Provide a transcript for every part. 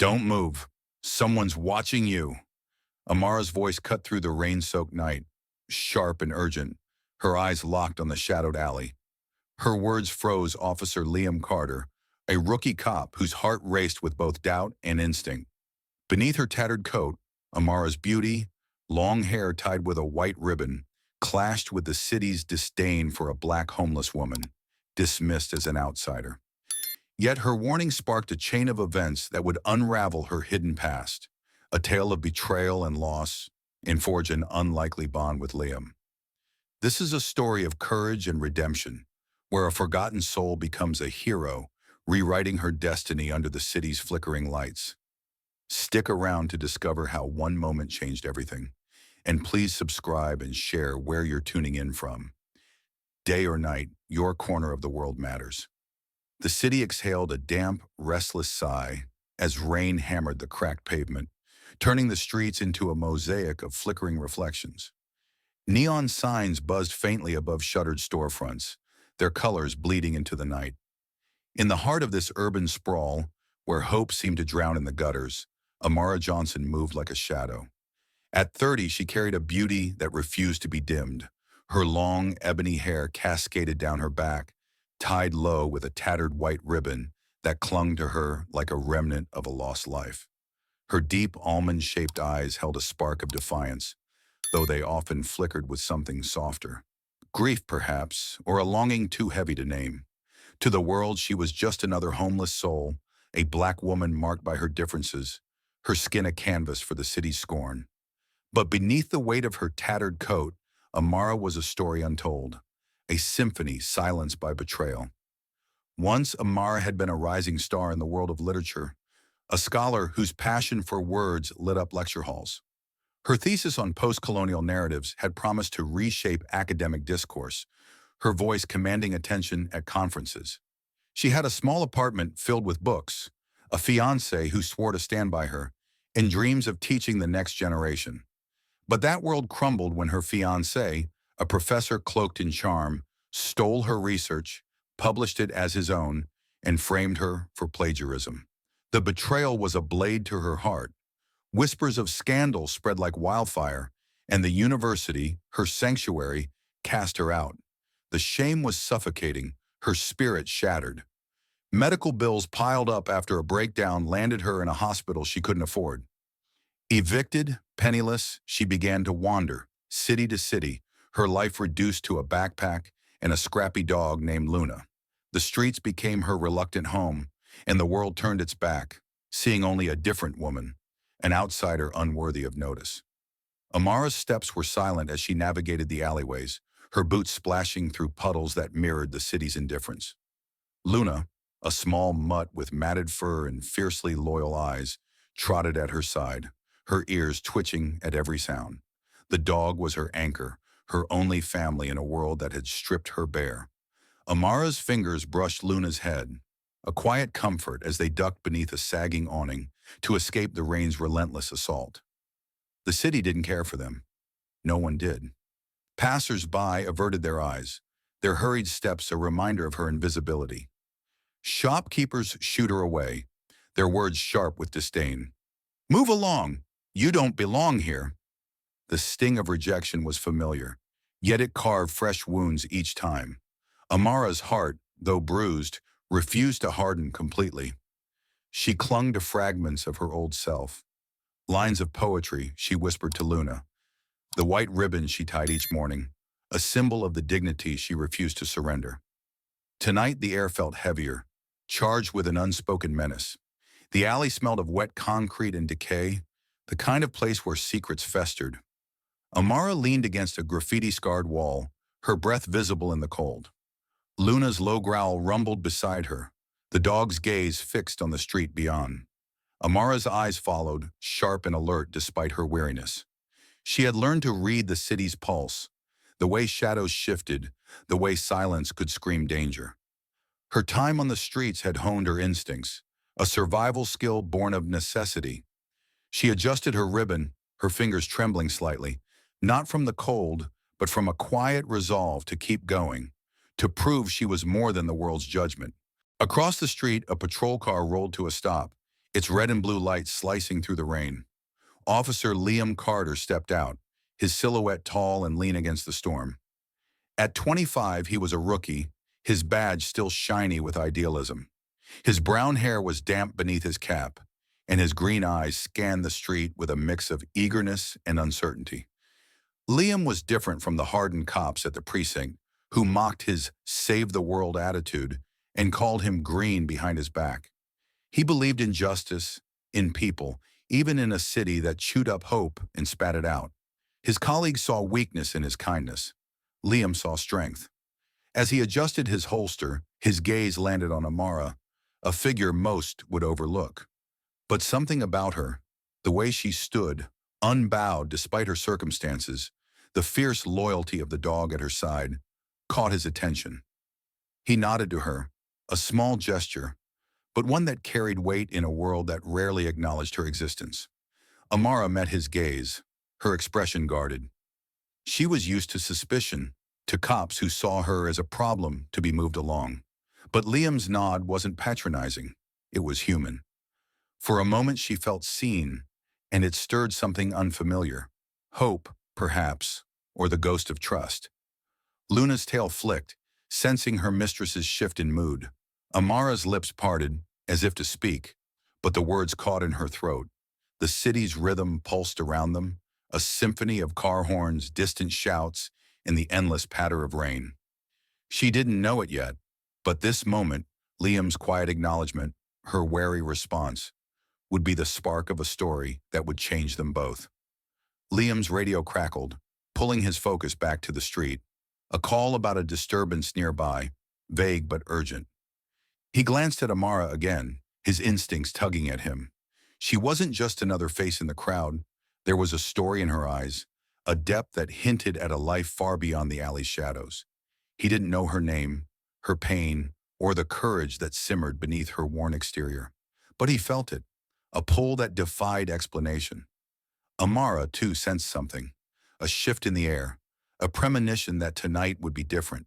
Don't move. Someone's watching you. Amara's voice cut through the rain-soaked night, sharp and urgent, her eyes locked on the shadowed alley. Her words froze Officer Liam Carter, a rookie cop whose heart raced with both doubt and instinct. Beneath her tattered coat, Amara's beauty, long hair tied with a white ribbon, clashed with the city's disdain for a black homeless woman, dismissed as an outsider. Yet her warning sparked a chain of events that would unravel her hidden past, a tale of betrayal and loss, and forge an unlikely bond with Liam. This is a story of courage and redemption, where a forgotten soul becomes a hero, rewriting her destiny under the city's flickering lights. Stick around to discover how one moment changed everything. And please subscribe and share where you're tuning in from. Day or night, your corner of the world matters. The city exhaled a damp, restless sigh as rain hammered the cracked pavement, turning the streets into a mosaic of flickering reflections. Neon signs buzzed faintly above shuttered storefronts, their colors bleeding into the night. In the heart of this urban sprawl, where hope seemed to drown in the gutters, Amara Johnson moved like a shadow. At 30, she carried a beauty that refused to be dimmed. Her long, ebony hair cascaded down her back, tied low with a tattered white ribbon that clung to her like a remnant of a lost life. Her deep, almond-shaped eyes held a spark of defiance, though they often flickered with something softer. Grief, perhaps, or a longing too heavy to name. To the world, she was just another homeless soul, a black woman marked by her differences, her skin a canvas for the city's scorn. But beneath the weight of her tattered coat, Amara was a story untold, a symphony silenced by betrayal. Once Amara had been a rising star in the world of literature, a scholar whose passion for words lit up lecture halls. Her thesis on post-colonial narratives had promised to reshape academic discourse, her voice commanding attention at conferences. She had a small apartment filled with books, a fiancé who swore to stand by her, and dreams of teaching the next generation. But that world crumbled when her fiancé, a professor cloaked in charm, stole her research, published it as his own, and framed her for plagiarism. The betrayal was a blade to her heart. Whispers of scandal spread like wildfire, and the university, her sanctuary, cast her out. The shame was suffocating, her spirit shattered. Medical bills piled up after a breakdown landed her in a hospital she couldn't afford. Evicted, penniless, she began to wander, city to city, her life reduced to a backpack and a scrappy dog named Luna. The streets became her reluctant home, and the world turned its back, seeing only a different woman, an outsider unworthy of notice. Amara's steps were silent as she navigated the alleyways, her boots splashing through puddles that mirrored the city's indifference. Luna, a small mutt with matted fur and fiercely loyal eyes, trotted at her side, her ears twitching at every sound. The dog was her anchor, her only family in a world that had stripped her bare. Amara's fingers brushed Luna's head, a quiet comfort as they ducked beneath a sagging awning to escape the rain's relentless assault. The city didn't care for them. No one did. Passers-by averted their eyes, their hurried steps a reminder of her invisibility. Shopkeepers shooed her away, their words sharp with disdain. "Move along! You don't belong here." The sting of rejection was familiar, yet it carved fresh wounds each time. Amara's heart, though bruised, refused to harden completely. She clung to fragments of her old self. Lines of poetry she whispered to Luna, the white ribbon she tied each morning, a symbol of the dignity she refused to surrender. Tonight the air felt heavier, charged with an unspoken menace. The alley smelled of wet concrete and decay, the kind of place where secrets festered. Amara leaned against a graffiti-scarred wall, her breath visible in the cold. Luna's low growl rumbled beside her, the dog's gaze fixed on the street beyond. Amara's eyes followed, sharp and alert despite her weariness. She had learned to read the city's pulse, the way shadows shifted, the way silence could scream danger. Her time on the streets had honed her instincts, a survival skill born of necessity. She adjusted her ribbon, her fingers trembling slightly, not from the cold, but from a quiet resolve to keep going, to prove she was more than the world's judgment. Across the street, a patrol car rolled to a stop, its red and blue lights slicing through the rain. Officer Liam Carter stepped out, his silhouette tall and lean against the storm. At 25, he was a rookie, his badge still shiny with idealism. His brown hair was damp beneath his cap, and his green eyes scanned the street with a mix of eagerness and uncertainty. Liam was different from the hardened cops at the precinct, who mocked his save-the-world attitude and called him green behind his back. He believed in justice, in people, even in a city that chewed up hope and spat it out. His colleagues saw weakness in his kindness. Liam saw strength. As he adjusted his holster, his gaze landed on Amara, a figure most would overlook. But something about her, the way she stood, unbowed despite her circumstances, the fierce loyalty of the dog at her side, caught his attention. He nodded to her, a small gesture, but one that carried weight in a world that rarely acknowledged her existence. Amara met his gaze, her expression guarded. She was used to suspicion, to cops who saw her as a problem to be moved along. But Liam's nod wasn't patronizing, it was human. For a moment she felt seen, and it stirred something unfamiliar. Hope, perhaps, or the ghost of trust. Luna's tail flicked, sensing her mistress's shift in mood. Amara's lips parted, as if to speak, but the words caught in her throat. The city's rhythm pulsed around them, a symphony of car horns, distant shouts, and the endless patter of rain. She didn't know it yet, but this moment, Liam's quiet acknowledgement, her wary response, would be the spark of a story that would change them both. Liam's radio crackled, pulling his focus back to the street. A call about a disturbance nearby, vague but urgent. He glanced at Amara again, his instincts tugging at him. She wasn't just another face in the crowd. There was a story in her eyes, a depth that hinted at a life far beyond the alley's shadows. He didn't know her name, her pain, or the courage that simmered beneath her worn exterior. But he felt it, a pull that defied explanation. Amara, too, sensed something, a shift in the air, a premonition that tonight would be different.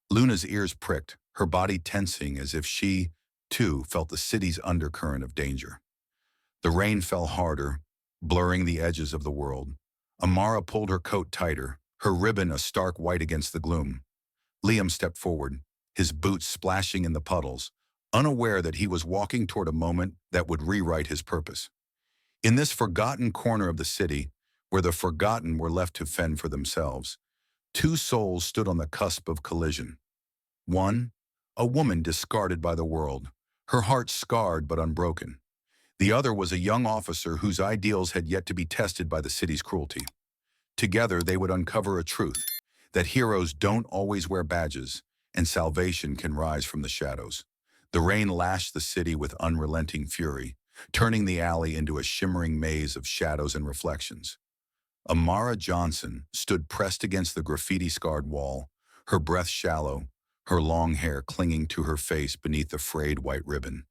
Luna's ears pricked, her body tensing as if she, too, felt the city's undercurrent of danger. The rain fell harder, blurring the edges of the world. Amara pulled her coat tighter, her ribbon a stark white against the gloom. Liam stepped forward, his boots splashing in the puddles, unaware that he was walking toward a moment that would rewrite his purpose. In this forgotten corner of the city, where the forgotten were left to fend for themselves, two souls stood on the cusp of collision. One, a woman discarded by the world, her heart scarred but unbroken. The other was a young officer whose ideals had yet to be tested by the city's cruelty. Together they would uncover a truth, that heroes don't always wear badges, and salvation can rise from the shadows. The rain lashed the city with unrelenting fury, turning the alley into a shimmering maze of shadows and reflections. Amara Johnson stood pressed against the graffiti-scarred wall, her breath shallow, her long hair clinging to her face beneath the frayed white ribbon.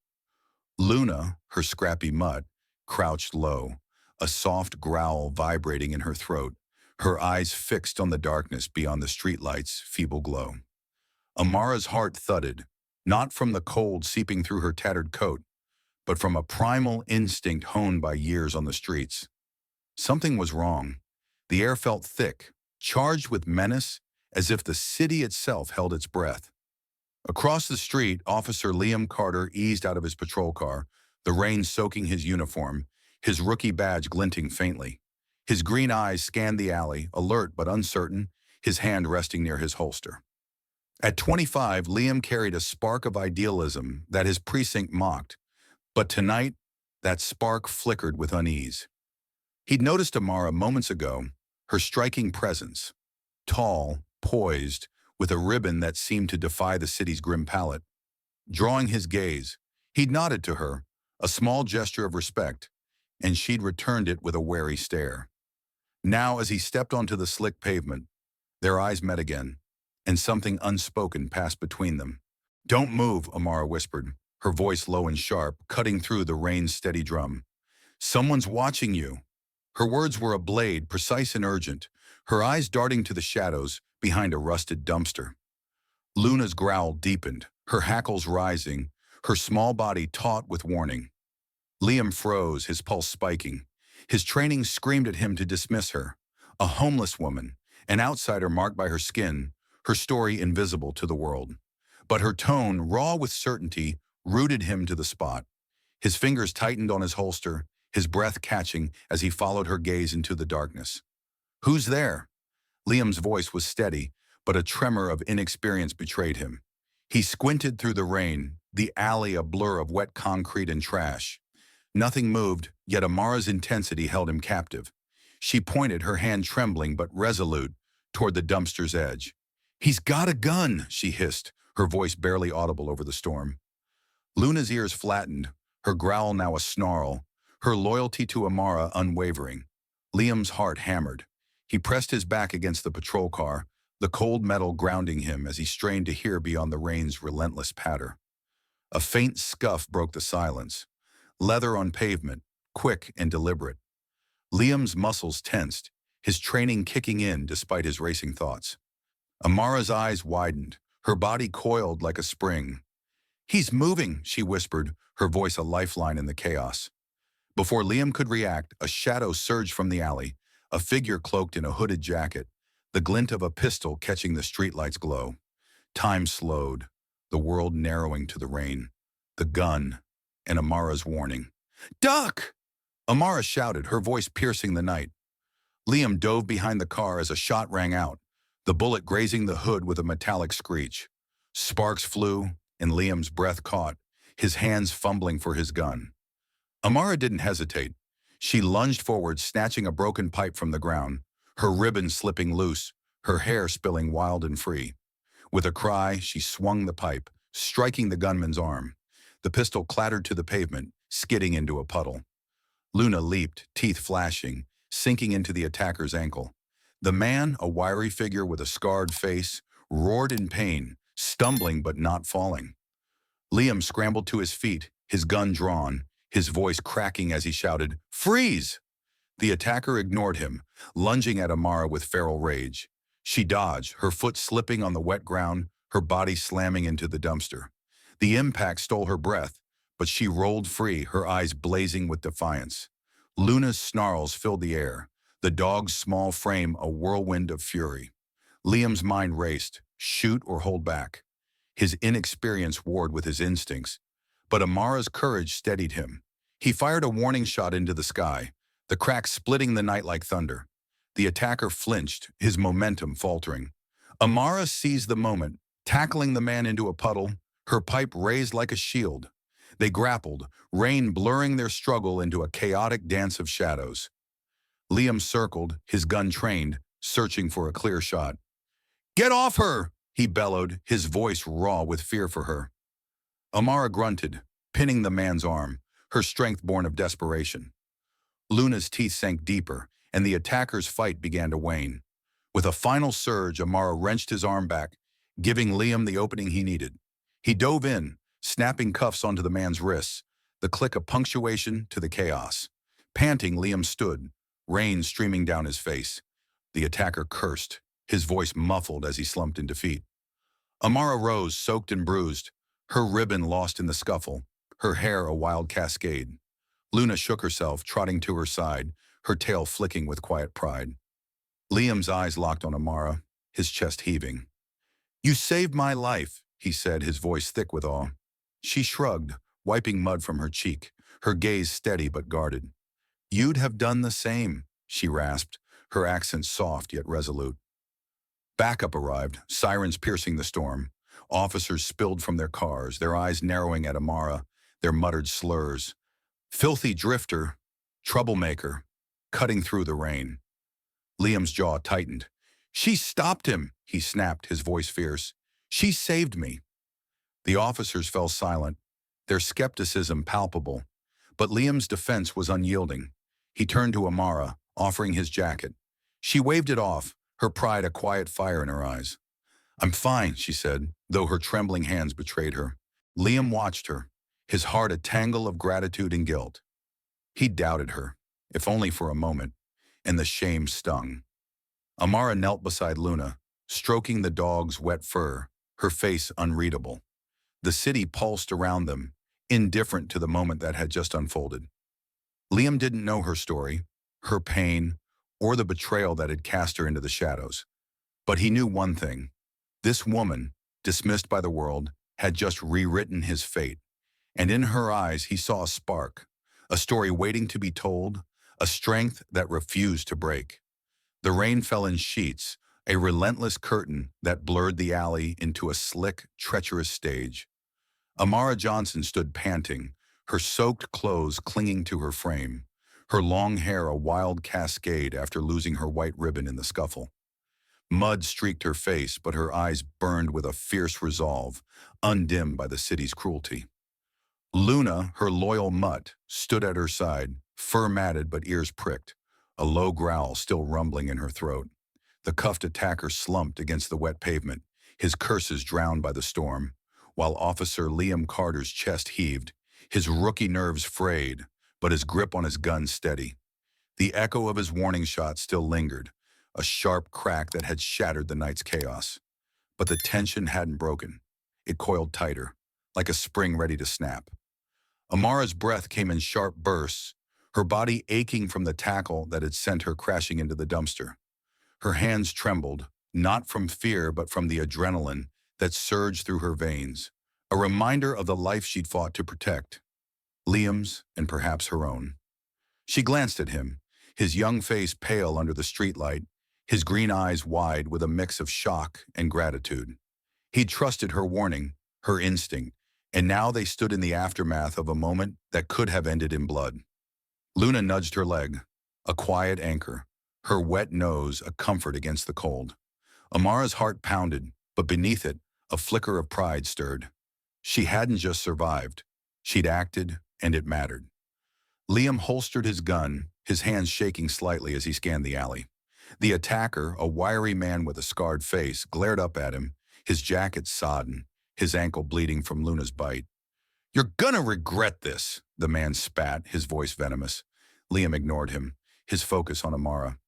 Luna, her scrappy mutt, crouched low, a soft growl vibrating in her throat, her eyes fixed on the darkness beyond the streetlight's feeble glow. Amara's heart thudded, not from the cold seeping through her tattered coat, but from a primal instinct honed by years on the streets. Something was wrong. The air felt thick, charged with menace, as if the city itself held its breath. Across the street, Officer Liam Carter eased out of his patrol car, the rain soaking his uniform, his rookie badge glinting faintly. His green eyes scanned the alley, alert but uncertain, his hand resting near his holster. At 25, Liam carried a spark of idealism that his precinct mocked, but tonight, that spark flickered with unease. He'd noticed Amara moments ago, her striking presence, tall, poised, with a ribbon that seemed to defy the city's grim palette. Drawing his gaze, he'd nodded to her, a small gesture of respect, and she'd returned it with a wary stare. Now, as he stepped onto the slick pavement, their eyes met again, and something unspoken passed between them. "Don't move," Amara whispered, her voice low and sharp, cutting through the rain's steady drum. "Someone's watching you." Her words were a blade, precise and urgent, her eyes darting to the shadows behind a rusted dumpster. Luna's growl deepened, her hackles rising, her small body taut with warning. Liam froze, his pulse spiking. His training screamed at him to dismiss her. A homeless woman, an outsider marked by her skin, her story invisible to the world. But her tone, raw with certainty, rooted him to the spot. His fingers tightened on his holster, his breath catching as he followed her gaze into the darkness. "Who's there?" Liam's voice was steady, but a tremor of inexperience betrayed him. He squinted through the rain, the alley a blur of wet concrete and trash. Nothing moved, yet Amara's intensity held him captive. She pointed, her hand trembling but resolute, toward the dumpster's edge. "He's got a gun," she hissed, her voice barely audible over the storm. Luna's ears flattened, her growl now a snarl, her loyalty to Amara unwavering. Liam's heart hammered. He pressed his back against the patrol car, the cold metal grounding him as he strained to hear beyond the rain's relentless patter. A faint scuff broke the silence. Leather on pavement, quick and deliberate. Liam's muscles tensed, his training kicking in despite his racing thoughts. Amara's eyes widened, her body coiled like a spring. "He's moving," she whispered, her voice a lifeline in the chaos. Before Liam could react, a shadow surged from the alley, a figure cloaked in a hooded jacket, the glint of a pistol catching the streetlight's glow. Time slowed, the world narrowing to the rain. The gun, and Amara's warning. "Duck!" Amara shouted, her voice piercing the night. Liam dove behind the car as a shot rang out, the bullet grazing the hood with a metallic screech. Sparks flew, and Liam's breath caught, his hands fumbling for his gun. Amara didn't hesitate. She lunged forward, snatching a broken pipe from the ground, her ribbon slipping loose, her hair spilling wild and free. With a cry, she swung the pipe, striking the gunman's arm. The pistol clattered to the pavement, skidding into a puddle. Luna leaped, teeth flashing, sinking into the attacker's ankle. The man, a wiry figure with a scarred face, roared in pain, stumbling but not falling. Liam scrambled to his feet, his gun drawn, his voice cracking as he shouted, "Freeze!" The attacker ignored him, lunging at Amara with feral rage. She dodged, her foot slipping on the wet ground, her body slamming into the dumpster. The impact stole her breath, but she rolled free, her eyes blazing with defiance. Luna's snarls filled the air, the dog's small frame a whirlwind of fury. Liam's mind raced, shoot or hold back. His inexperience warred with his instincts, but Amara's courage steadied him. He fired a warning shot into the sky, the crack splitting the night like thunder. The attacker flinched, his momentum faltering. Amara seized the moment, tackling the man into a puddle, her pipe raised like a shield. They grappled, rain blurring their struggle into a chaotic dance of shadows. Liam circled, his gun trained, searching for a clear shot. "Get off her!" he bellowed, his voice raw with fear for her. Amara grunted, pinning the man's arm, her strength born of desperation. Luna's teeth sank deeper, and the attacker's fight began to wane. With a final surge, Amara wrenched his arm back, giving Liam the opening he needed. He dove in, snapping cuffs onto the man's wrists, the click of punctuation to the chaos. Panting, Liam stood, rain streaming down his face. The attacker cursed, his voice muffled as he slumped in defeat. Amara rose, soaked and bruised, her ribbon lost in the scuffle, her hair a wild cascade. Luna shook herself, trotting to her side, her tail flicking with quiet pride. Liam's eyes locked on Amara, his chest heaving. "You saved my life," he said, his voice thick with awe. She shrugged, wiping mud from her cheek, her gaze steady but guarded. "You'd have done the same," she rasped, her accent soft yet resolute. Backup arrived, sirens piercing the storm. Officers spilled from their cars, their eyes narrowing at Amara, their muttered slurs. "Filthy drifter, troublemaker," cutting through the rain. Liam's jaw tightened. "She stopped him," he snapped, his voice fierce. "She saved me." The officers fell silent, their skepticism palpable. But Liam's defense was unyielding. He turned to Amara, offering his jacket. She waved it off, her pride a quiet fire in her eyes. "I'm fine," she said, though her trembling hands betrayed her. Liam watched her, his heart a tangle of gratitude and guilt. He doubted her, if only for a moment, and the shame stung. Amara knelt beside Luna, stroking the dog's wet fur, her face unreadable. The city pulsed around them, indifferent to the moment that had just unfolded. Liam didn't know her story, her pain, or the betrayal that had cast her into the shadows. But he knew one thing. This woman, dismissed by the world, had just rewritten his fate. And in her eyes he saw a spark, a story waiting to be told, a strength that refused to break. The rain fell in sheets, a relentless curtain that blurred the alley into a slick, treacherous stage. Amara Johnson stood panting, her soaked clothes clinging to her frame, her long hair a wild cascade after losing her white ribbon in the scuffle. Mud streaked her face, but her eyes burned with a fierce resolve, undimmed by the city's cruelty. Luna, her loyal mutt, stood at her side, fur matted but ears pricked, a low growl still rumbling in her throat. The cuffed attacker slumped against the wet pavement, his curses drowned by the storm, while Officer Liam Carter's chest heaved, his rookie nerves frayed, but his grip on his gun steady. The echo of his warning shot still lingered, a sharp crack that had shattered the night's chaos. But the tension hadn't broken. It coiled tighter, like a spring ready to snap. Amara's breath came in sharp bursts, her body aching from the tackle that had sent her crashing into the dumpster. Her hands trembled, not from fear but from the adrenaline that surged through her veins, a reminder of the life she'd fought to protect, Liam's and perhaps her own. She glanced at him, his young face pale under the streetlight, his green eyes wide with a mix of shock and gratitude. He'd trusted her warning, her instinct, and now they stood in the aftermath of a moment that could have ended in blood. Luna nudged her leg, a quiet anchor, her wet nose a comfort against the cold. Amara's heart pounded, but beneath it, a flicker of pride stirred. She hadn't just survived. She'd acted, and it mattered. Liam holstered his gun, his hands shaking slightly as he scanned the alley. The attacker, a wiry man with a scarred face, glared up at him, his jacket sodden, his ankle bleeding from Luna's bite. "You're gonna regret this," the man spat, his voice venomous. Liam ignored him, his focus on Amara.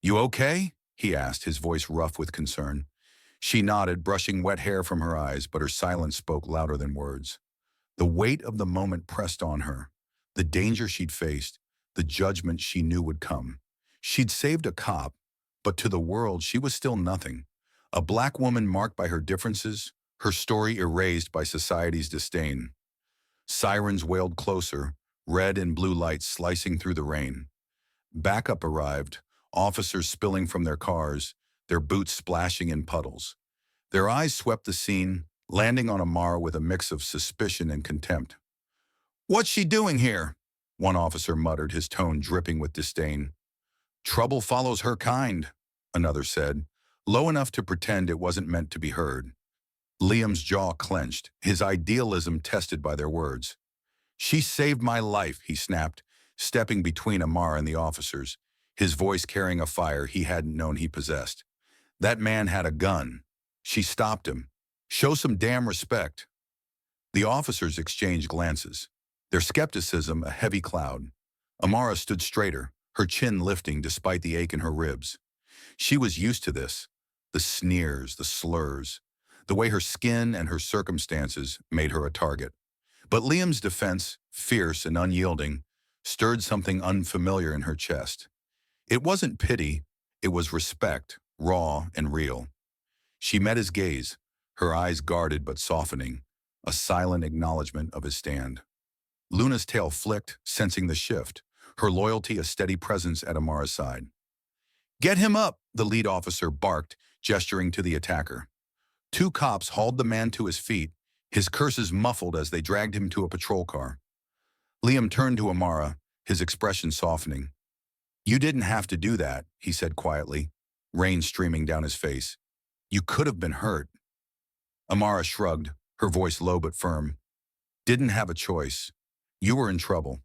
"You okay?" he asked, his voice rough with concern. She nodded, brushing wet hair from her eyes, but her silence spoke louder than words. The weight of the moment pressed on her, the danger she'd faced, the judgment she knew would come. She'd saved a cop, but to the world she was still nothing. A black woman marked by her differences, her story erased by society's disdain. Sirens wailed closer, red and blue lights slicing through the rain. Backup arrived, officers spilling from their cars, their boots splashing in puddles. Their eyes swept the scene, landing on Amara with a mix of suspicion and contempt. "What's she doing here?" one officer muttered, his tone dripping with disdain. "Trouble follows her kind," another said, low enough to pretend it wasn't meant to be heard. Liam's jaw clenched, his idealism tested by their words. "She saved my life," he snapped, stepping between Amara and the officers, his voice carrying a fire he hadn't known he possessed. "That man had a gun. She stopped him. Show some damn respect." The officers exchanged glances, their skepticism a heavy cloud. Amara stood straighter, her chin lifting despite the ache in her ribs. She was used to this, the sneers, the slurs, the way her skin and her circumstances made her a target. But Liam's defense, fierce and unyielding, stirred something unfamiliar in her chest. It wasn't pity, it was respect, raw and real. She met his gaze, her eyes guarded but softening, a silent acknowledgement of his stand. Luna's tail flicked, sensing the shift, her loyalty a steady presence at Amara's side. "Get him up," the lead officer barked, gesturing to the attacker. Two cops hauled the man to his feet, his curses muffled as they dragged him to a patrol car. Liam turned to Amara, his expression softening. "You didn't have to do that," he said quietly, rain streaming down his face. "You could have been hurt." Amara shrugged, her voice low but firm. "Didn't have a choice. You were in trouble."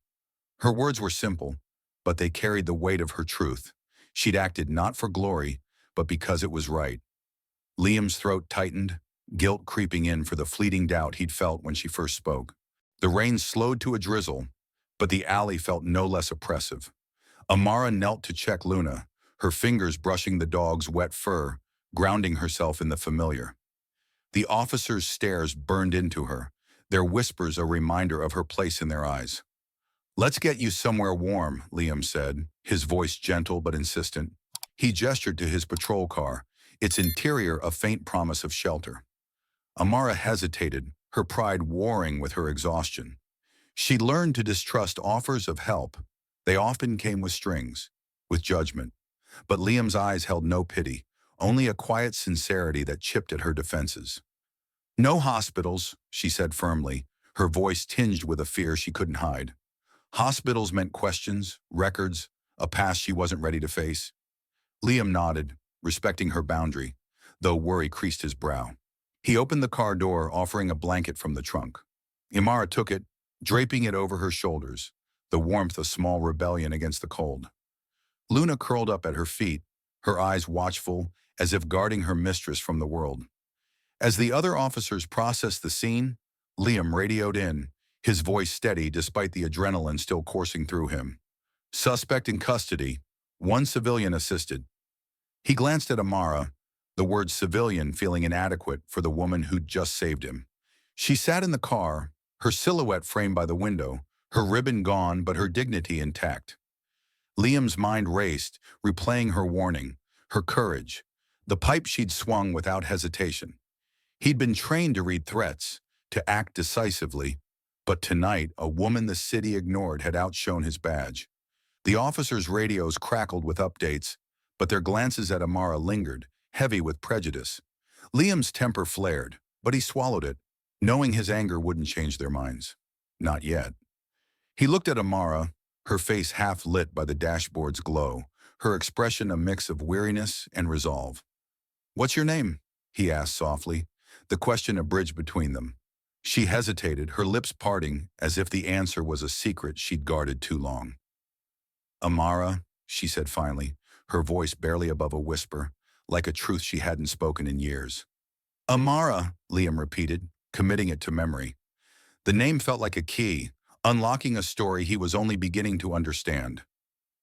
Her words were simple, but they carried the weight of her truth. She'd acted not for glory, but because it was right. Liam's throat tightened, guilt creeping in for the fleeting doubt he'd felt when she first spoke. The rain slowed to a drizzle, but the alley felt no less oppressive. Amara knelt to check Luna, her fingers brushing the dog's wet fur, grounding herself in the familiar. The officer's stares burned into her, their whispers a reminder of her place in their eyes. "Let's get you somewhere warm," Liam said, his voice gentle but insistent. He gestured to his patrol car, its interior a faint promise of shelter. Amara hesitated, her pride warring with her exhaustion. She learned to distrust offers of help. They often came with strings, with judgment. But Liam's eyes held no pity, only a quiet sincerity that chipped at her defenses. "No hospitals," she said firmly, her voice tinged with a fear she couldn't hide. Hospitals meant questions, records, a past she wasn't ready to face. Liam nodded, respecting her boundary, though worry creased his brow. He opened the car door, offering a blanket from the trunk. Amara took it, draping it over her shoulders, the warmth a small rebellion against the cold. Luna curled up at her feet, her eyes watchful, as if guarding her mistress from the world. As the other officers processed the scene, Liam radioed in, his voice steady despite the adrenaline still coursing through him. "Suspect in custody, one civilian assisted." He glanced at Amara, the word civilian feeling inadequate for the woman who'd just saved him. She sat in the car, her silhouette framed by the window, her ribbon gone but her dignity intact. Liam's mind raced, replaying her warning, her courage, the pipe she'd swung without hesitation. He'd been trained to read threats, to act decisively, but tonight a woman the city ignored had outshone his badge. The officers' radios crackled with updates, but their glances at Amara lingered, heavy with prejudice. Liam's temper flared, but he swallowed it, knowing his anger wouldn't change their minds. Not yet. He looked at Amara, her face half lit by the dashboard's glow, her expression a mix of weariness and resolve. "What's your name?" he asked softly, the question a bridge between them. She hesitated, her lips parting, as if the answer was a secret she'd guarded too long. "Amara," she said finally, her voice barely above a whisper, like a truth she hadn't spoken in years. "Amara," Liam repeated, committing it to memory. The name felt like a key, unlocking a story he was only beginning to understand.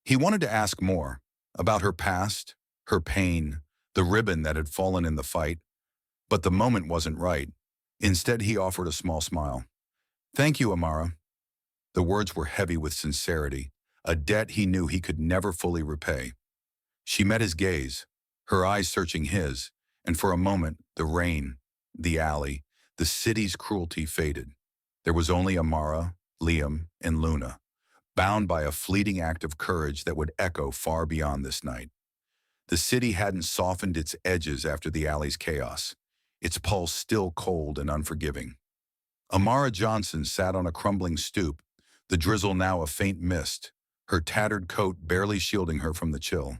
He wanted to ask more, about her past, her pain, the ribbon that had fallen in the fight, but the moment wasn't right. Instead, he offered a small smile. "Thank you, Amara." The words were heavy with sincerity, a debt he knew he could never fully repay. She met his gaze, her eyes searching his, and for a moment, the rain, the alley, the city's cruelty faded. There was only Amara, Liam, and Luna, bound by a fleeting act of courage that would echo far beyond this night. The city hadn't softened its edges after the alley's chaos, its pulse still cold and unforgiving. Amara Johnson sat on a crumbling stoop, the drizzle now a faint mist, her tattered coat barely shielding her from the chill.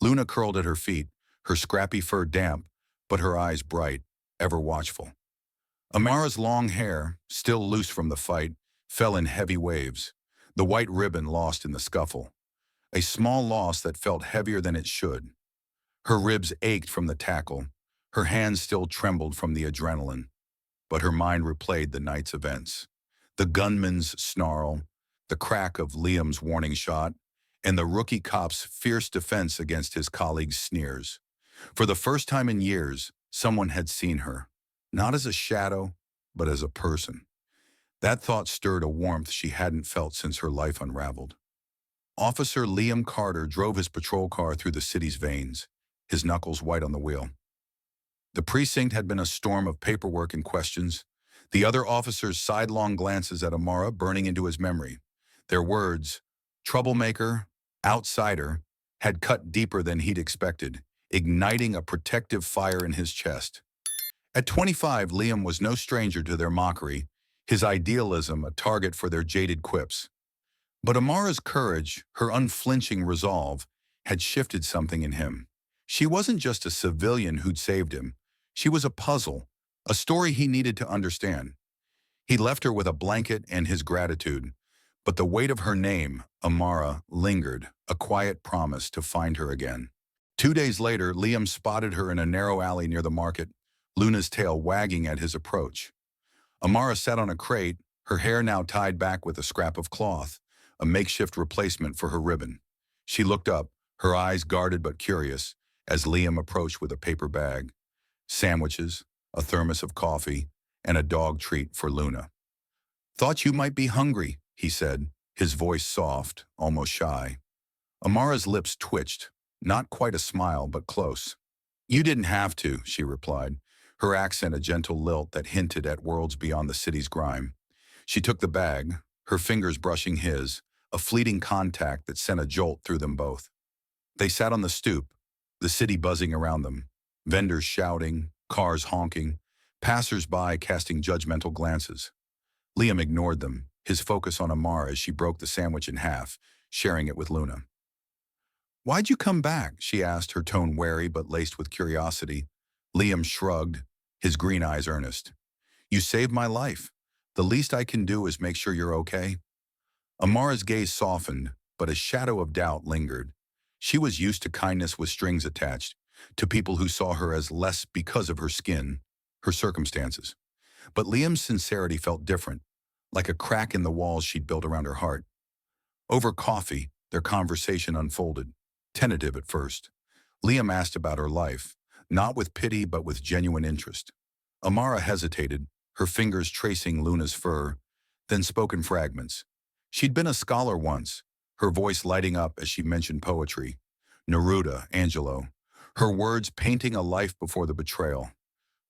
Luna curled at her feet, her scrappy fur damp, but her eyes bright, ever watchful. Amara's long hair, still loose from the fight, fell in heavy waves, the white ribbon lost in the scuffle. A small loss that felt heavier than it should. Her ribs ached from the tackle, her hands still trembled from the adrenaline, but her mind replayed the night's events. The gunman's snarl, the crack of Liam's warning shot, and the rookie cop's fierce defense against his colleagues' sneers. For the first time in years, someone had seen her, not as a shadow, but as a person. That thought stirred a warmth she hadn't felt since her life unraveled. Officer Liam Carter drove his patrol car through the city's veins, his knuckles white on the wheel. The precinct had been a storm of paperwork and questions, the other officers' sidelong glances at Amara burning into his memory. Their words, troublemaker, outsider, had cut deeper than he'd expected, igniting a protective fire in his chest. At 25, Liam was no stranger to their mockery, his idealism a target for their jaded quips. But Amara's courage, her unflinching resolve, had shifted something in him. She wasn't just a civilian who'd saved him. She was a puzzle, a story he needed to understand. He left her with a blanket and his gratitude, but the weight of her name, Amara, lingered, a quiet promise to find her again. 2 days later, Liam spotted her in a narrow alley near the market, Luna's tail wagging at his approach. Amara sat on a crate, her hair now tied back with a scrap of cloth, a makeshift replacement for her ribbon. She looked up, her eyes guarded but curious, as Liam approached with a paper bag. Sandwiches, a thermos of coffee, and a dog treat for Luna. "Thought you might be hungry," he said, his voice soft, almost shy. Amara's lips twitched, not quite a smile, but close. "You didn't have to," she replied, her accent a gentle lilt that hinted at worlds beyond the city's grime. She took the bag, her fingers brushing his, a fleeting contact that sent a jolt through them both. They sat on the stoop, the city buzzing around them, vendors shouting, cars honking, passers-by casting judgmental glances. Liam ignored them, his focus on Amara as she broke the sandwich in half, sharing it with Luna. "Why'd you come back?" she asked, her tone wary but laced with curiosity. Liam shrugged, his green eyes earnest. "You saved my life. The least I can do is make sure you're okay." Amara's gaze softened, but a shadow of doubt lingered. She was used to kindness with strings attached, to people who saw her as less because of her skin, her circumstances. But Liam's sincerity felt different, like a crack in the walls she'd built around her heart. Over coffee, their conversation unfolded, tentative at first. Liam asked about her life, not with pity but with genuine interest. Amara hesitated, her fingers tracing Luna's fur, then spoke in fragments. She'd been a scholar once, her voice lighting up as she mentioned poetry. Neruda, Angelo, her words painting a life before the betrayal.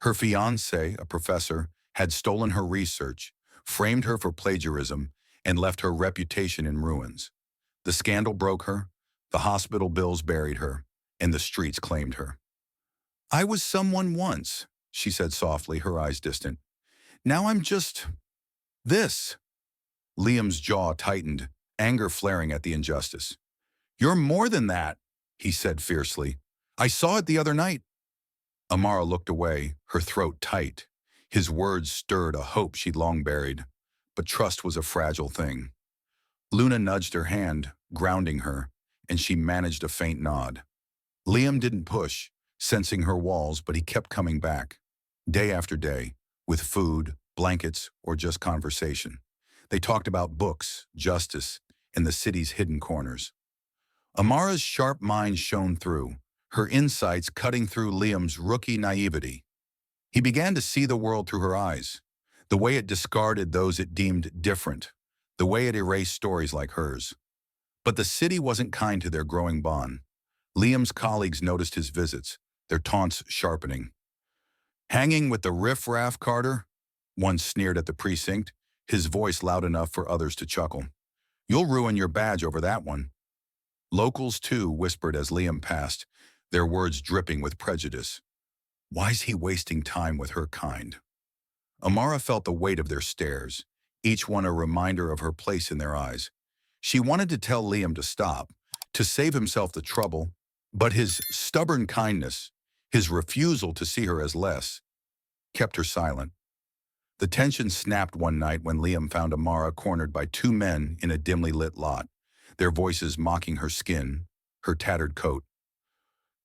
Her fiancé, a professor, had stolen her research, framed her for plagiarism, and left her reputation in ruins. The scandal broke her, the hospital bills buried her, and the streets claimed her. "I was someone once," she said softly, her eyes distant. "Now I'm just this." Liam's jaw tightened, anger flaring at the injustice. "You're more than that," he said fiercely. "I saw it the other night." Amara looked away, her throat tight. His words stirred a hope she'd long buried, but trust was a fragile thing. Luna nudged her hand, grounding her, and she managed a faint nod. Liam didn't push, sensing her walls, but he kept coming back, day after day, with food, blankets, or just conversation. They talked about books, justice, and the city's hidden corners. Amara's sharp mind shone through, her insights cutting through Liam's rookie naivety. He began to see the world through her eyes, the way it discarded those it deemed different, the way it erased stories like hers. But the city wasn't kind to their growing bond. Liam's colleagues noticed his visits, their taunts sharpening. "Hanging with the riff-raff, Carter?" One sneered at the precinct, his voice loud enough for others to chuckle. "You'll ruin your badge over that one." Locals, too, whispered as Liam passed, their words dripping with prejudice. Why's he wasting time with her kind? Amara felt the weight of their stares, each one a reminder of her place in their eyes. She wanted to tell Liam to stop, to save himself the trouble, but his stubborn kindness, his refusal to see her as less, kept her silent. The tension snapped one night when Liam found Amara cornered by two men in a dimly lit lot, their voices mocking her skin, her tattered coat.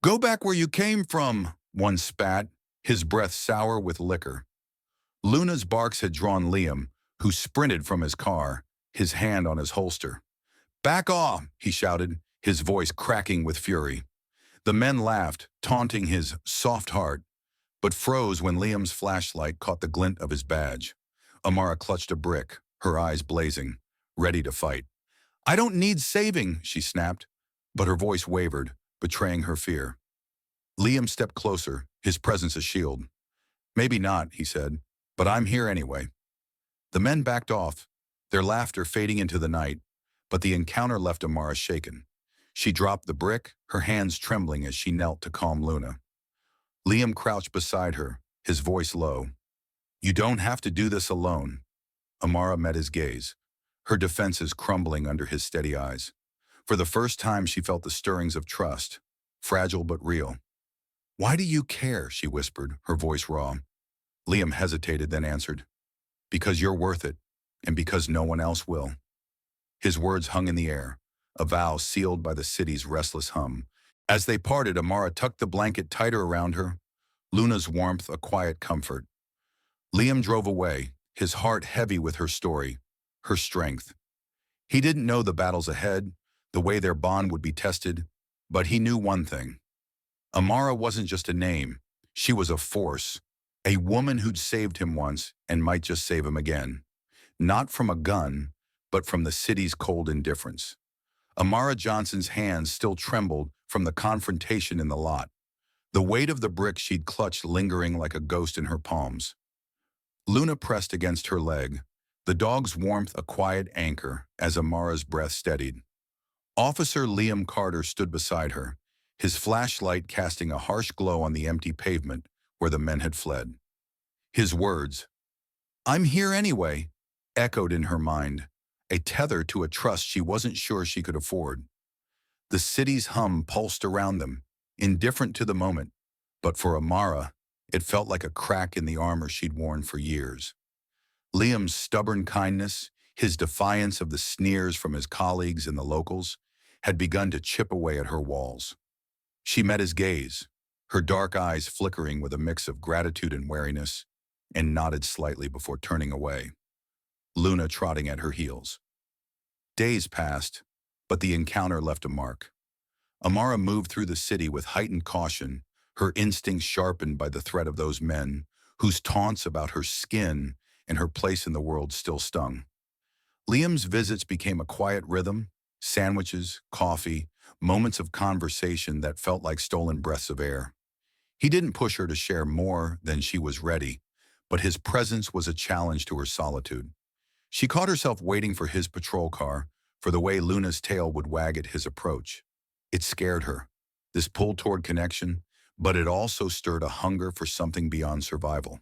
"Go back where you came from," one spat, his breath sour with liquor. Luna's barks had drawn Liam, who sprinted from his car, his hand on his holster. "Back off," he shouted, his voice cracking with fury. The men laughed, taunting his soft heart, but froze when Liam's flashlight caught the glint of his badge. Amara clutched a brick, her eyes blazing, ready to fight. "I don't need saving," she snapped, but her voice wavered, betraying her fear. Liam stepped closer, his presence a shield. "Maybe not," he said, "but I'm here anyway." The men backed off, their laughter fading into the night, but the encounter left Amara shaken. She dropped the brick, her hands trembling as she knelt to calm Luna. Liam crouched beside her, his voice low. "You don't have to do this alone." Amara met his gaze, her defenses crumbling under his steady eyes. For the first time she felt the stirrings of trust, fragile but real. "Why do you care?" she whispered, her voice raw. Liam hesitated, then answered, "Because you're worth it, and because no one else will." His words hung in the air, a vow sealed by the city's restless hum. As they parted, Amara tucked the blanket tighter around her, Luna's warmth a quiet comfort. Liam drove away, his heart heavy with her story, her strength. He didn't know the battles ahead, the way their bond would be tested, but he knew one thing. Amara wasn't just a name, she was a force, A woman who'd saved him once and might just save him again. Not from a gun, but from the city's cold indifference. Amara Johnson's hands still trembled from the confrontation in the lot, the weight of the brick she'd clutched lingering like a ghost in her palms. Luna pressed against her leg, the dog's warmth a quiet anchor as Amara's breath steadied. Officer Liam Carter stood beside her, his flashlight casting a harsh glow on the empty pavement where the men had fled. His words, "I'm here anyway," echoed in her mind, a tether to a trust she wasn't sure she could afford. The city's hum pulsed around them, indifferent to the moment, but for Amara, it felt like a crack in the armor she'd worn for years. Liam's stubborn kindness, his defiance of the sneers from his colleagues and the locals, had begun to chip away at her walls. She met his gaze, her dark eyes flickering with a mix of gratitude and wariness, and nodded slightly before turning away, Luna trotting at her heels. Days passed, but the encounter left a mark. Amara moved through the city with heightened caution, her instincts sharpened by the threat of those men, whose taunts about her skin and her place in the world still stung. Liam's visits became a quiet rhythm, sandwiches, coffee, moments of conversation that felt like stolen breaths of air. He didn't push her to share more than she was ready, but his presence was a challenge to her solitude. She caught herself waiting for his patrol car, for the way Luna's tail would wag at his approach. It scared her, this pull toward connection, but it also stirred a hunger for something beyond survival.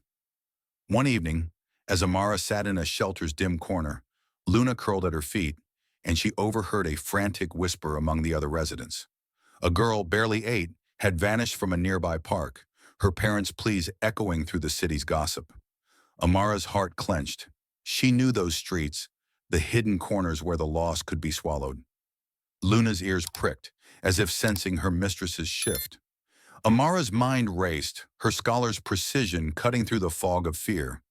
One evening, as Amara sat in a shelter's dim corner, Luna curled at her feet, and she overheard a frantic whisper among the other residents. A girl, barely 8, had vanished from a nearby park, her parents' pleas echoing through the city's gossip. Amara's heart clenched. She knew those streets, the hidden corners where the lost could be swallowed. Luna's ears pricked, as if sensing her mistress's shift. Amara's mind raced, her scholar's precision cutting through the fog of fear.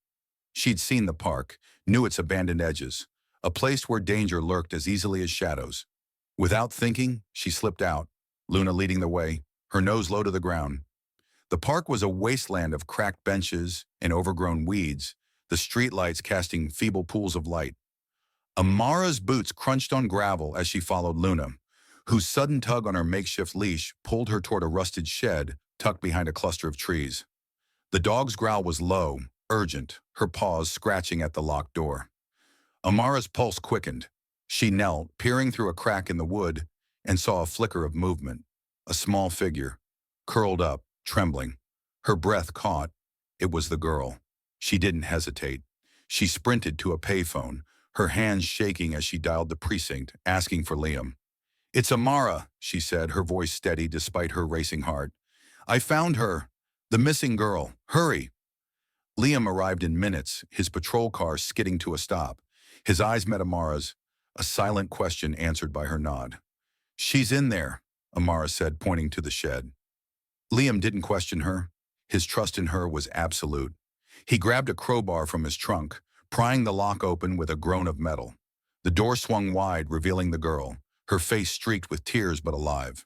She'd seen the park, knew its abandoned edges, a place where danger lurked as easily as shadows. Without thinking, she slipped out, Luna leading the way, her nose low to the ground. The park was a wasteland of cracked benches and overgrown weeds, the streetlights casting feeble pools of light. Amara's boots crunched on gravel as she followed Luna, whose sudden tug on her makeshift leash pulled her toward a rusted shed tucked behind a cluster of trees. The dog's growl was low, urgent, her paws scratching at the locked door. Amara's pulse quickened. She knelt, peering through a crack in the wood, and saw a flicker of movement. A small figure, curled up, trembling. Her breath caught. It was the girl. She didn't hesitate. She sprinted to a payphone, her hands shaking as she dialed the precinct, asking for Liam. "It's Amara," she said, her voice steady despite her racing heart. "I found her. The missing girl. Hurry." Liam arrived in minutes, his patrol car skidding to a stop. His eyes met Amara's, a silent question answered by her nod. "She's in there," Amara said, pointing to the shed. Liam didn't question her. His trust in her was absolute. He grabbed a crowbar from his trunk, prying the lock open with a groan of metal. The door swung wide, revealing the girl, her face streaked with tears but alive.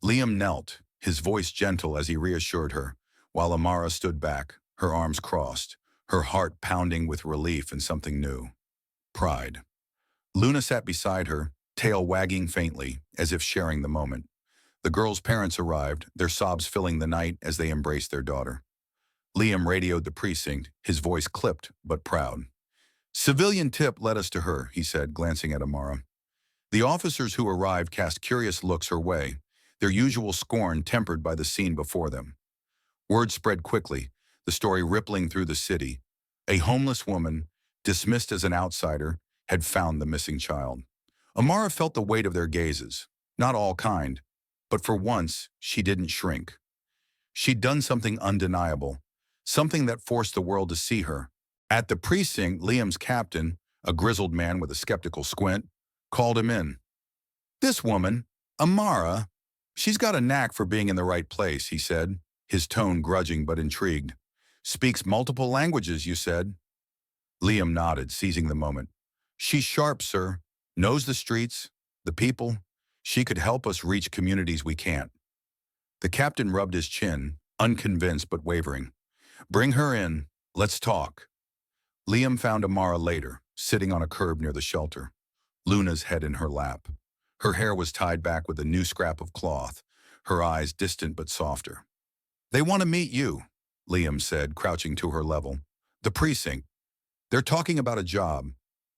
Liam knelt, his voice gentle as he reassured her, while Amara stood back, her arms crossed, her heart pounding with relief and something new. Pride. Luna sat beside her, tail wagging faintly, as if sharing the moment. The girl's parents arrived, their sobs filling the night as they embraced their daughter. Liam radioed the precinct, his voice clipped but proud. "Civilian tip led us to her," he said, glancing at Amara. The officers who arrived cast curious looks her way, their usual scorn tempered by the scene before them. Word spread quickly, the story rippling through the city. A homeless woman, dismissed as an outsider, had found the missing child. Amara felt the weight of their gazes, not all kind, but for once, she didn't shrink. She'd done something undeniable, something that forced the world to see her. At the precinct, Liam's captain, a grizzled man with a skeptical squint, called him in. "This woman, Amara, she's got a knack for being in the right place," he said, his tone grudging but intrigued. "Speaks multiple languages, you said." Liam nodded, seizing the moment. "She's sharp, sir. Knows the streets, the people. She could help us reach communities we can't." The captain rubbed his chin, unconvinced but wavering. Bring her in. Let's talk. Liam found Amara later, sitting on a curb near the shelter, Luna's head in her lap. Her hair was tied back with a new scrap of cloth, her eyes distant but softer. They want to meet you, Liam said, crouching to her level. The precinct. They're talking about a job.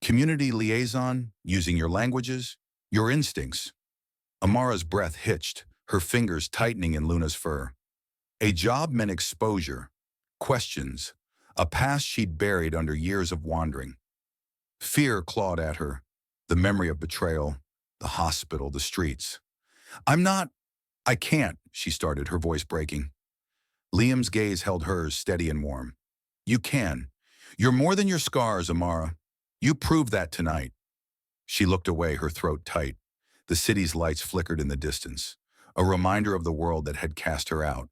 Community liaison, using your languages, your instincts. Amara's breath hitched, her fingers tightening in Luna's fur. A job meant exposure, questions, a past she'd buried under years of wandering. Fear clawed at her, the memory of betrayal, the hospital, the streets. I can't, she started, her voice breaking. Liam's gaze held hers steady and warm. You can. You're more than your scars, Amara. You proved that tonight. She looked away, her throat tight. The city's lights flickered in the distance, a reminder of the world that had cast her out.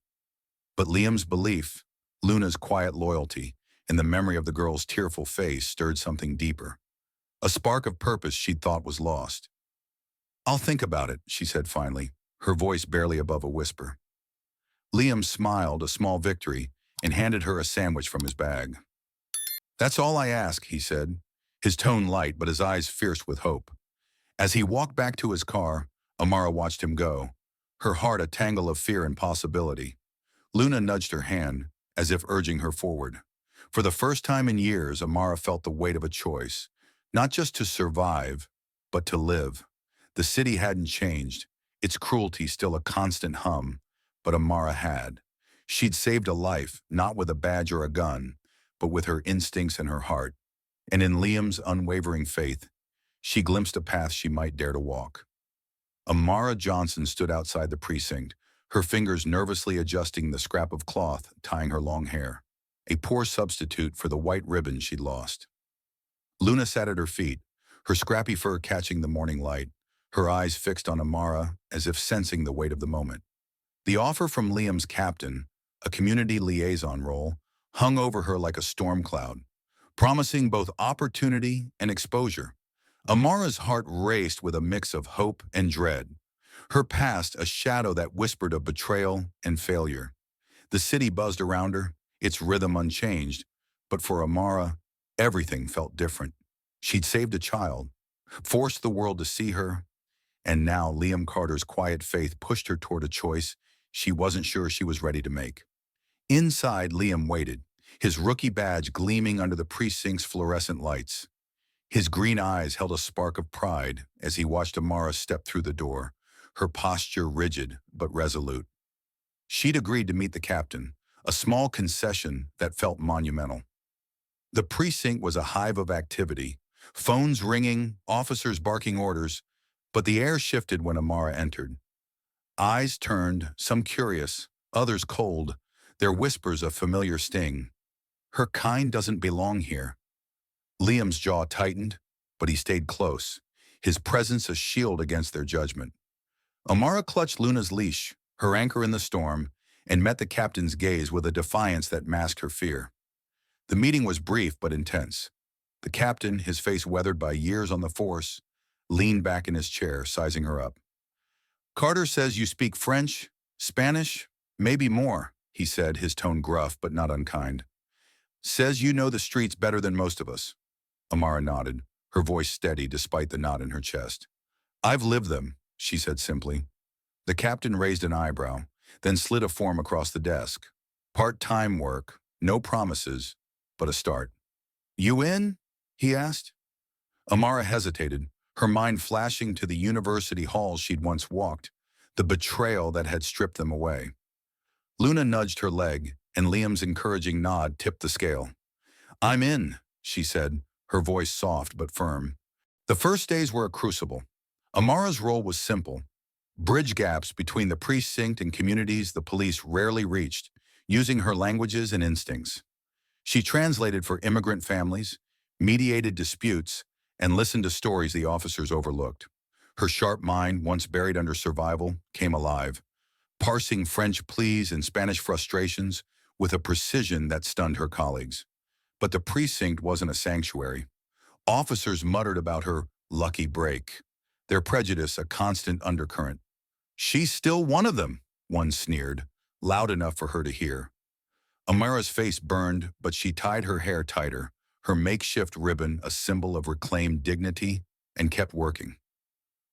But Liam's belief, Luna's quiet loyalty, and the memory of the girl's tearful face stirred something deeper. A spark of purpose she'd thought was lost. I'll think about it, she said finally, her voice barely above a whisper. Liam smiled, a small victory, and handed her a sandwich from his bag. That's all I ask, he said, his tone light but his eyes fierce with hope. As he walked back to his car, Amara watched him go, her heart a tangle of fear and possibility. Luna nudged her hand, as if urging her forward. For the first time in years, Amara felt the weight of a choice, not just to survive, but to live. The city hadn't changed, its cruelty still a constant hum, but Amara had. She'd saved a life, not with a badge or a gun, but with her instincts and her heart. And in Liam's unwavering faith, she glimpsed a path she might dare to walk. Amara Johnson stood outside the precinct, her fingers nervously adjusting the scrap of cloth tying her long hair, a poor substitute for the white ribbon she'd lost. Luna sat at her feet, her scrappy fur catching the morning light, her eyes fixed on Amara as if sensing the weight of the moment. The offer from Liam's captain, a community liaison role, hung over her like a storm cloud, promising both opportunity and exposure. Amara's heart raced with a mix of hope and dread, her past a shadow that whispered of betrayal and failure. The city buzzed around her, its rhythm unchanged, but for Amara, everything felt different. She'd saved a child, forced the world to see her, and now Liam Carter's quiet faith pushed her toward a choice she wasn't sure she was ready to make. Inside, Liam waited, his rookie badge gleaming under the precinct's fluorescent lights. His green eyes held a spark of pride as he watched Amara step through the door, her posture rigid but resolute. She'd agreed to meet the captain, a small concession that felt monumental. The precinct was a hive of activity, phones ringing, officers barking orders, but the air shifted when Amara entered. Eyes turned, some curious, others cold, their whispers a familiar sting. Her kind doesn't belong here. Liam's jaw tightened, but he stayed close, his presence a shield against their judgment. Amara clutched Luna's leash, her anchor in the storm, and met the captain's gaze with a defiance that masked her fear. The meeting was brief but intense. The captain, his face weathered by years on the force, leaned back in his chair, sizing her up. Carter says you speak French, Spanish, maybe more, he said, his tone gruff but not unkind. Says you know the streets better than most of us. Amara nodded, her voice steady despite the knot in her chest. I've lived them, she said simply. The captain raised an eyebrow, then slid a form across the desk. Part-time work, no promises, but a start. You in? He asked. Amara hesitated, her mind flashing to the university halls she'd once walked, the betrayal that had stripped them away. Luna nudged her leg, and Liam's encouraging nod tipped the scale. I'm in, she said, her voice soft but firm. The first days were a crucible. Amara's role was simple. Bridge gaps between the precinct and communities the police rarely reached, using her languages and instincts. She translated for immigrant families, mediated disputes, and listened to stories the officers overlooked. Her sharp mind, once buried under survival, came alive, parsing French pleas and Spanish frustrations with a precision that stunned her colleagues. But the precinct wasn't a sanctuary. Officers muttered about her lucky break, their prejudice a constant undercurrent. She's still one of them, one sneered, loud enough for her to hear. Amara's face burned, but she tied her hair tighter, her makeshift ribbon a symbol of reclaimed dignity, and kept working.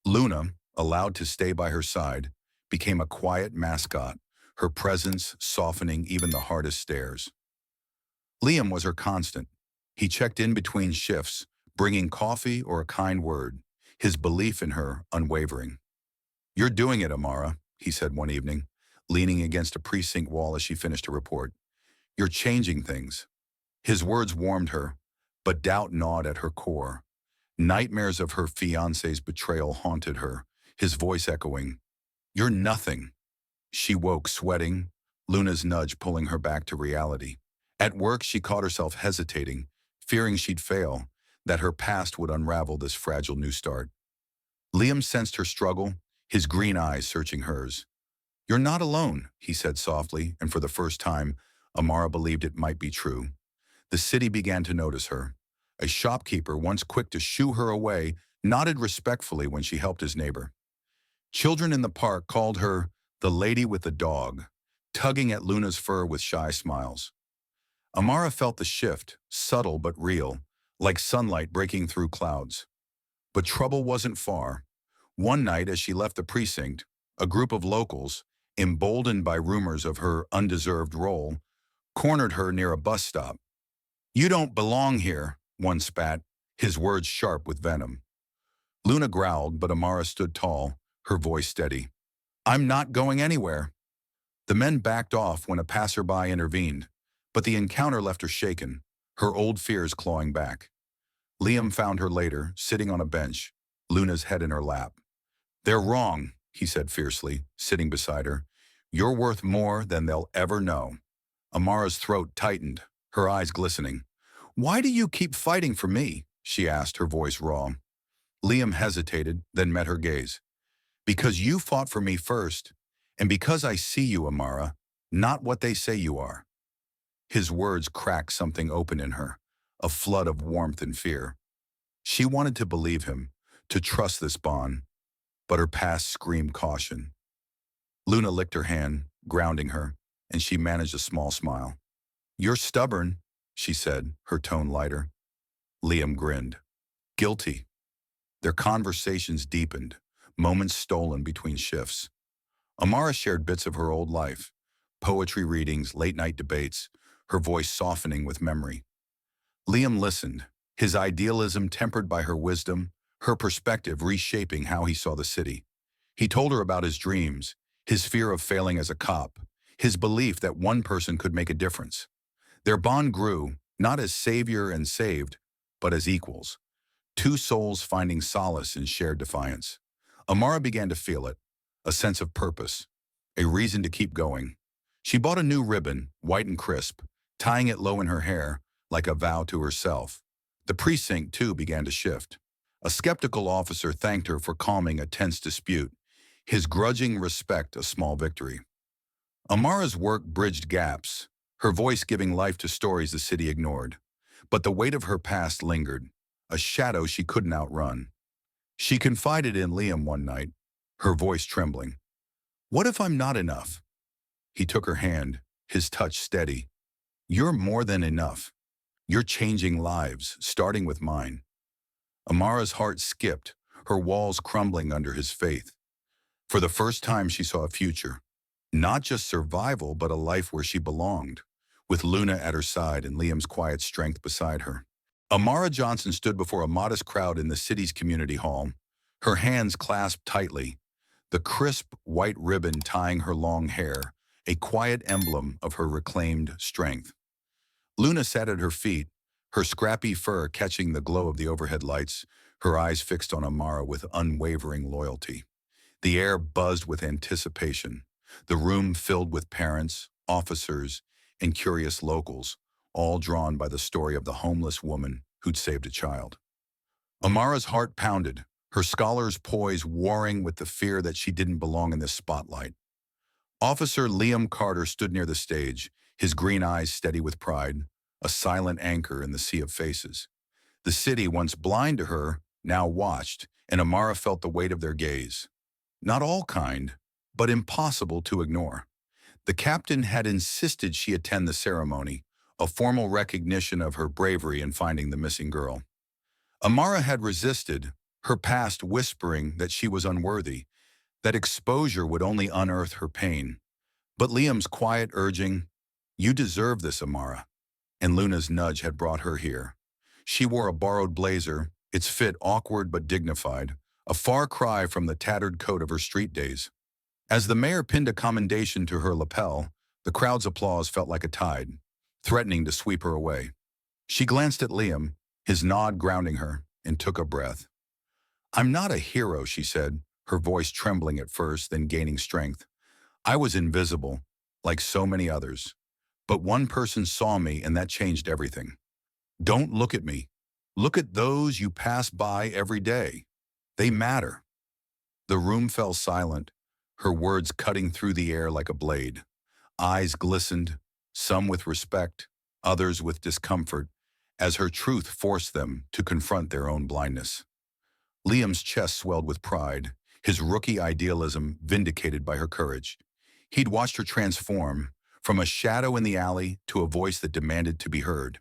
Luna, allowed to stay by her side, became a quiet mascot, her presence softening even the hardest stares. Liam was her constant. He checked in between shifts, bringing coffee or a kind word, his belief in her unwavering. "You're doing it, Amara," he said one evening, leaning against a precinct wall as she finished a report. "You're changing things." His words warmed her, but doubt gnawed at her core. Nightmares of her fiancé's betrayal haunted her, his voice echoing, "You're nothing." She woke sweating, Luna's nudge pulling her back to reality. At work, she caught herself hesitating, fearing she'd fail, that her past would unravel this fragile new start. Liam sensed her struggle, his green eyes searching hers. "You're not alone," he said softly, and for the first time, Amara believed it might be true. The city began to notice her. A shopkeeper, once quick to shoo her away, nodded respectfully when she helped his neighbor. Children in the park called her the lady with the dog, tugging at Luna's fur with shy smiles. Amara felt the shift, subtle but real, like sunlight breaking through clouds. But trouble wasn't far. One night as she left the precinct, a group of locals, emboldened by rumors of her undeserved role, cornered her near a bus stop. "You don't belong here," one spat, his words sharp with venom. Luna growled, but Amara stood tall, her voice steady. "I'm not going anywhere." The men backed off when a passerby intervened, but the encounter left her shaken, her old fears clawing back. Liam found her later, sitting on a bench, Luna's head in her lap. "They're wrong," he said fiercely, sitting beside her. "You're worth more than they'll ever know." Amara's throat tightened, her eyes glistening. "Why do you keep fighting for me?" she asked, her voice raw. Liam hesitated, then met her gaze. "Because you fought for me first, and because I see you, Amara, not what they say you are." His words cracked something open in her, a flood of warmth and fear. She wanted to believe him, to trust this bond, but her past screamed caution. Luna licked her hand, grounding her, and she managed a small smile. "You're stubborn," she said, her tone lighter. Liam grinned. "Guilty." Their conversations deepened, moments stolen between shifts. Amara shared bits of her old life, poetry readings, late-night debates, her voice softening with memory. Liam listened, his idealism tempered by her wisdom, her perspective reshaping how he saw the city. He told her about his dreams, his fear of failing as a cop, his belief that one person could make a difference. Their bond grew, not as savior and saved, but as equals. Two souls finding solace in shared defiance. Amara began to feel it, a sense of purpose, a reason to keep going. She bought a new ribbon, white and crisp, tying it low in her hair, like a vow to herself. The precinct, too, began to shift. A skeptical officer thanked her for calming a tense dispute, his grudging respect a small victory. Amara's work bridged gaps, her voice giving life to stories the city ignored. But the weight of her past lingered, a shadow she couldn't outrun. She confided in Liam one night, her voice trembling. "What if I'm not enough?" He took her hand, his touch steady. "You're more than enough. You're changing lives, starting with mine." Amara's heart skipped, her walls crumbling under his faith. For the first time she saw a future. Not just survival, but a life where she belonged, with Luna at her side and Liam's quiet strength beside her. Amara Johnson stood before a modest crowd in the city's community hall, her hands clasped tightly, the crisp white ribbon tying her long hair, a quiet emblem of her reclaimed strength. Luna sat at her feet, her scrappy fur catching the glow of the overhead lights, her eyes fixed on Amara with unwavering loyalty. The air buzzed with anticipation, the room filled with parents, officers, and curious locals, all drawn by the story of the homeless woman who'd saved a child. Amara's heart pounded, her scholar's poise warring with the fear that she didn't belong in this spotlight. Officer Liam Carter stood near the stage, his green eyes steady with pride, a silent anchor in the sea of faces. The city, once blind to her, now watched, and Amara felt the weight of their gaze. Not all kind, but impossible to ignore. The captain had insisted she attend the ceremony, a formal recognition of her bravery in finding the missing girl. Amara had resisted, her past whispering that she was unworthy, that exposure would only unearth her pain. But Liam's quiet urging, "You deserve this, Amara," and Luna's nudge had brought her here. She wore a borrowed blazer, its fit awkward but dignified, a far cry from the tattered coat of her street days. As the mayor pinned a commendation to her lapel, the crowd's applause felt like a tide, threatening to sweep her away. She glanced at Liam, his nod grounding her, and took a breath. "I'm not a hero," she said, her voice trembling at first, then gaining strength. "I was invisible, like so many others. But one person saw me and that changed everything. Don't look at me. Look at those you pass by every day. They matter." The room fell silent, her words cutting through the air like a blade. Eyes glistened, some with respect, others with discomfort, as her truth forced them to confront their own blindness. Liam's chest swelled with pride, his rookie idealism vindicated by her courage. He'd watched her transform, from a shadow in the alley to a voice that demanded to be heard.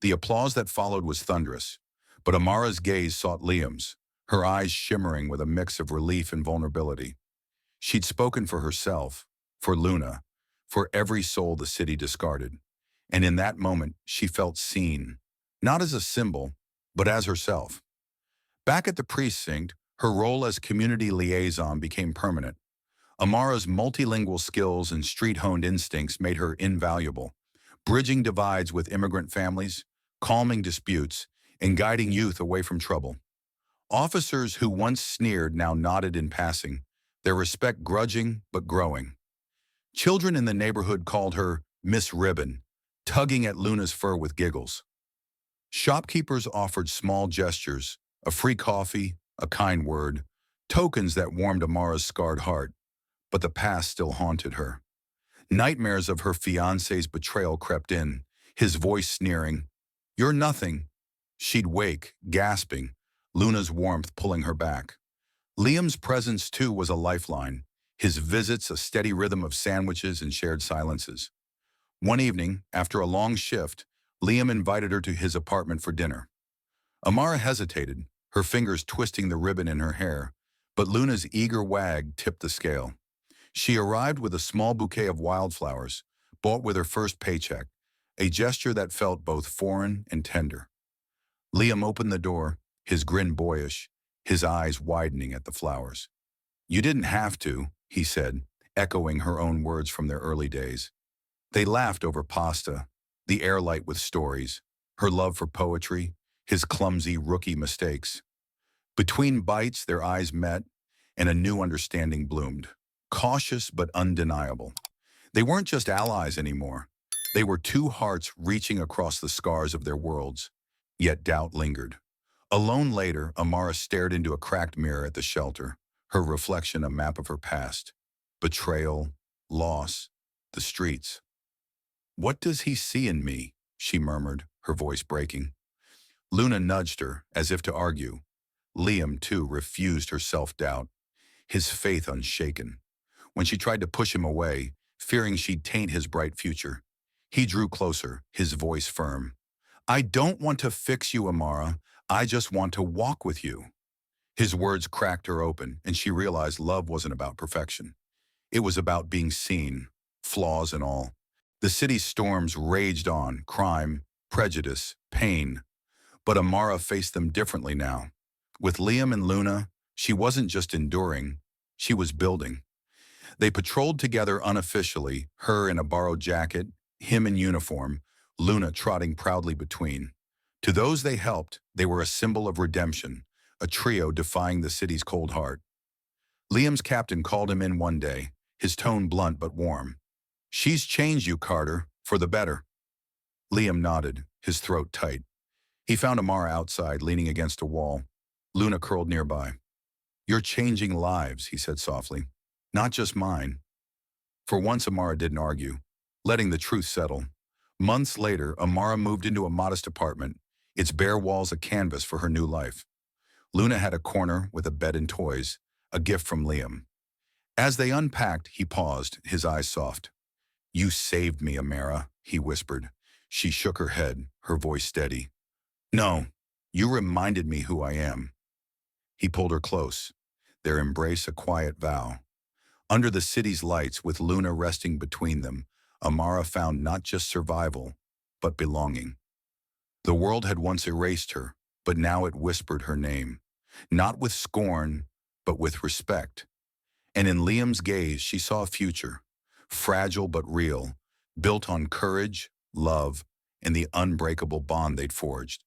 The applause that followed was thunderous, but Amara's gaze sought Liam's, her eyes shimmering with a mix of relief and vulnerability. She'd spoken for herself, for Luna, for every soul the city discarded. And in that moment, she felt seen, not as a symbol, but as herself. Back at the precinct, her role as community liaison became permanent. Amara's multilingual skills and street-honed instincts made her invaluable, bridging divides with immigrant families, calming disputes, and guiding youth away from trouble. Officers who once sneered now nodded in passing, their respect grudging but growing. Children in the neighborhood called her Miss Ribbon, tugging at Luna's fur with giggles. Shopkeepers offered small gestures, a free coffee, a kind word, tokens that warmed Amara's scarred heart, but the past still haunted her. Nightmares of her fiancé's betrayal crept in, his voice sneering, "You're nothing." She'd wake, gasping, Luna's warmth pulling her back. Liam's presence, too, was a lifeline, his visits a steady rhythm of sandwiches and shared silences. One evening, after a long shift, Liam invited her to his apartment for dinner. Amara hesitated, her fingers twisting the ribbon in her hair, but Luna's eager wag tipped the scale. She arrived with a small bouquet of wildflowers, bought with her first paycheck, a gesture that felt both foreign and tender. Liam opened the door, his grin boyish, his eyes widening at the flowers. "You didn't have to," he said, echoing her own words from their early days. They laughed over pasta, the air light with stories, her love for poetry, his clumsy rookie mistakes. Between bites, their eyes met, and a new understanding bloomed, cautious but undeniable. They weren't just allies anymore. They were two hearts reaching across the scars of their worlds, yet doubt lingered. Alone later, Amara stared into a cracked mirror at the shelter, her reflection a map of her past. Betrayal, loss, the streets. "What does he see in me?" she murmured, her voice breaking. Luna nudged her, as if to argue. Liam, too, refused her self-doubt, his faith unshaken. When she tried to push him away, fearing she'd taint his bright future, he drew closer, his voice firm. "I don't want to fix you, Amara. I just want to walk with you." His words cracked her open, and she realized love wasn't about perfection. It was about being seen, flaws and all. The city's storms raged on, crime, prejudice, pain. But Amara faced them differently now. With Liam and Luna, she wasn't just enduring, she was building. They patrolled together unofficially, her in a borrowed jacket, him in uniform, Luna trotting proudly between. To those they helped, they were a symbol of redemption, a trio defying the city's cold heart. Liam's captain called him in one day, his tone blunt but warm. "She's changed you, Carter, for the better." Liam nodded, his throat tight. He found Amara outside, leaning against a wall. Luna curled nearby. "You're changing lives," he said softly. "Not just mine." For once, Amara didn't argue, letting the truth settle. Months later, Amara moved into a modest apartment, its bare walls a canvas for her new life. Luna had a corner with a bed and toys, a gift from Liam. As they unpacked, he paused, his eyes soft. You saved me, Amara, he whispered. She shook her head, her voice steady. No, you reminded me who I am. He pulled her close, their embrace a quiet vow. Under the city's lights, with Luna resting between them, Amara found not just survival, but belonging. The world had once erased her, but now it whispered her name, not with scorn, but with respect. And in Liam's gaze, she saw a future, fragile but real, built on courage, love, and the unbreakable bond they'd forged.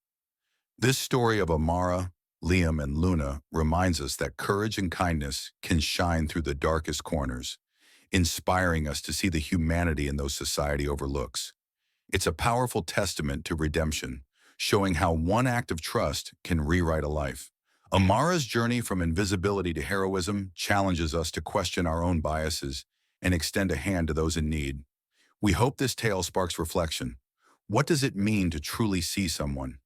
This story of Amara, Liam, and Luna reminds us that courage and kindness can shine through the darkest corners, inspiring us to see the humanity in those society overlooks. It's a powerful testament to redemption, showing how one act of trust can rewrite a life. Amara's journey from invisibility to heroism challenges us to question our own biases and extend a hand to those in need. We hope this tale sparks reflection. What does it mean to truly see someone?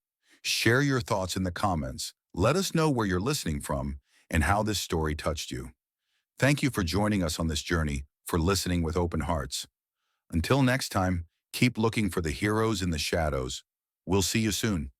Share your thoughts in the comments. Let us know where you're listening from and how this story touched you. Thank you for joining us on this journey, for listening with open hearts. Until next time, keep looking for the heroes in the shadows. We'll see you soon.